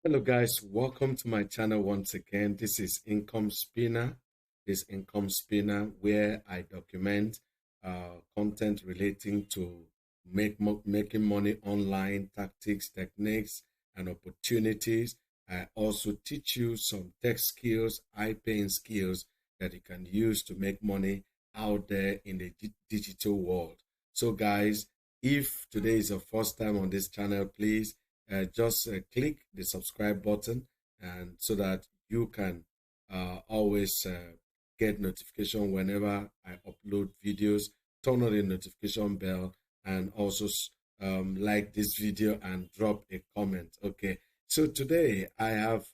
Hello guys, welcome to my channel once again. This is Income Spinner. This Income Spinner where I document content relating to making money online, tactics, techniques, and opportunities. I also teach you some tech skills, high-paying skills that you can use to make money out there in the digital world. So guys, if today is your first time on this channel, please just click the subscribe button, and so that you can always get notification whenever I upload videos. Turn on the notification bell, and also like this video and drop a comment. Okay, so today I have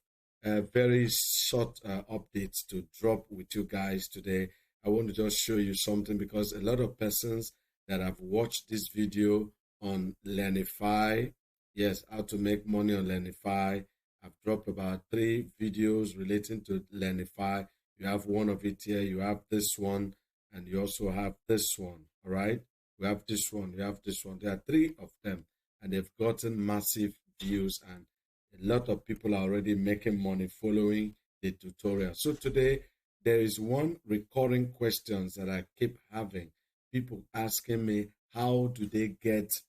a very short updates to drop with you guys today. I want to just show you something, because a lot of persons that have watched this video on Learnify, yes, how to make money on Learnify. I've dropped about 3 videos relating to Learnify. You have one of it here, you have this one, and you also have this one. All right, you have this one, you have this one. There are 3 of them, and they've gotten massive views, and a lot of people are already making money following the tutorial. So today there is one recurring questions that I keep having. People asking me, how do they get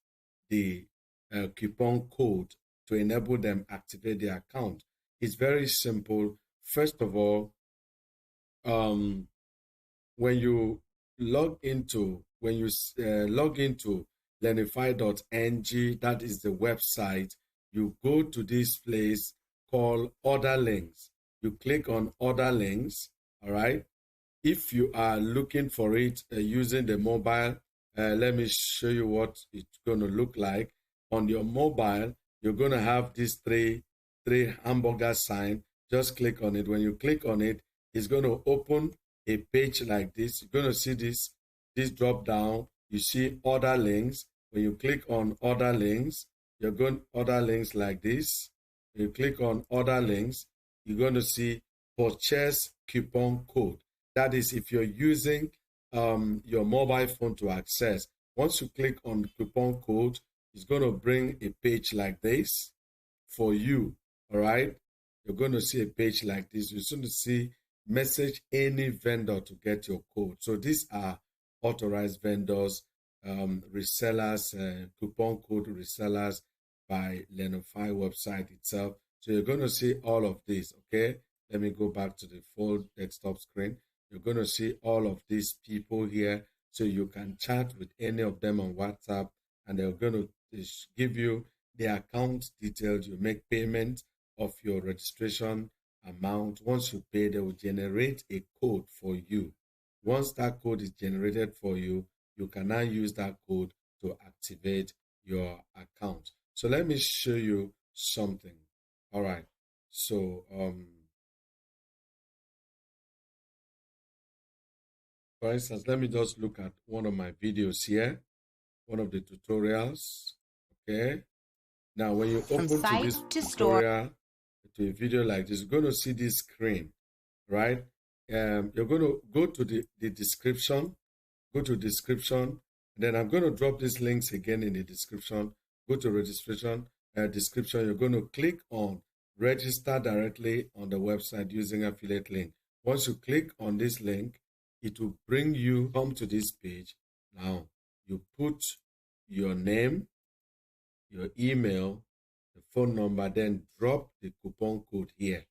the coupon code to enable them activate their account? It's very simple. First of all, when you log into learnify.ng, that is the website, you go to this place called Other Links. You click on Other Links. All right, if you are looking for it using the mobile, let me show you what it's going to look like. On your mobile, you're going to have these three hamburger sign. Just click on it. When you click on it, it's going to open a page like this. You're going to see this drop down. You see Other Links. When you click on Other Links, you're going Other Links like this. You click on Other Links, you're going to see Purchase Coupon Code. That is if you're using your mobile phone to access. Once you click on coupon code, it's going to bring a page like this for you. All right, you're going to see a page like this. You're going to see message any vendor to get your code. So these are authorized vendors, resellers, coupon code resellers by Learnify website itself. So you're going to see all of this. Okay, let me go back to the full desktop screen. You're going to see all of these people here, so you can chat with any of them on WhatsApp, and they're going to give you the account details. You make payment of your registration amount. Once you pay, they will generate a code for you. Once that code is generated for you, you can now use that code to activate your account. So let me show you something. All right, so for instance, let me just look at one of my videos here, one of the tutorials. Okay, now when you open to this tutorial, to a video like this, you're going to see this screen, right? You're going to go to the description, go to description, and then I'm going to drop these links again in the description. Go to registration, description. You're going to click on register directly on the website using affiliate link. Once you click on this link, it will bring you, come to this page. Now you put your name, your email, the phone number, then drop the coupon code here.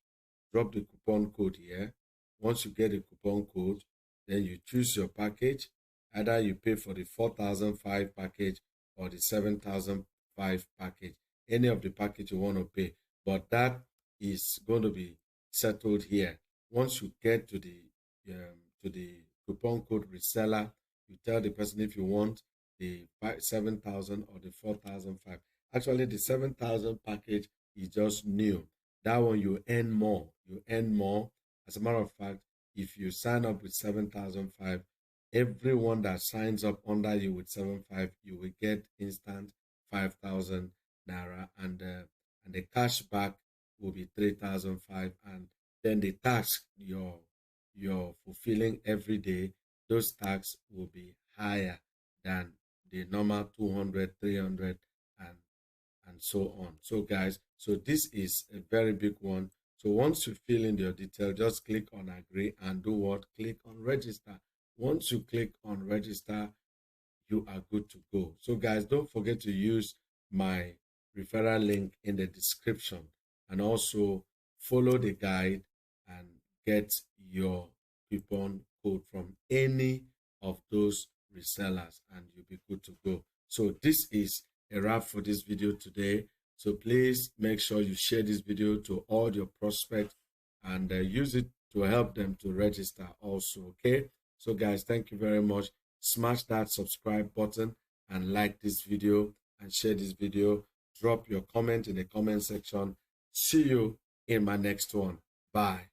Drop the coupon code here. Once you get the coupon code, then you choose your package. Either you pay for the 4,005 package or the 7,005 package. Any of the package you want to pay, but that is going to be settled here. Once you get to the coupon code reseller, you tell the person if you want the 7,000 or the 4,005. Actually, the 7,000 package is just new. That one you earn more. You earn more. As a matter of fact, if you sign up with 7,005, everyone that signs up under you with 7,500, you will get instant 5,000 naira, and the cashback will be 3,500, and then the tax you're fulfilling every day, those tax will be higher than the normal 200, 300, and and so on. So guys, so this is a very big one. So once you fill in your detail, just click on agree and do what? Click on register. Once you click on register, you are good to go. So guys, don't forget to use my referral link in the description, and also follow the guide and get your coupon code from any of those resellers, and you'll be good to go. So this is a wrap for this video today. So please make sure you share this video to all your prospects and use it to help them to register also. Okay, so guys, thank you very much. Smash that subscribe button and like this video and share this video. Drop your comment in the comment section. See you in my next one. Bye.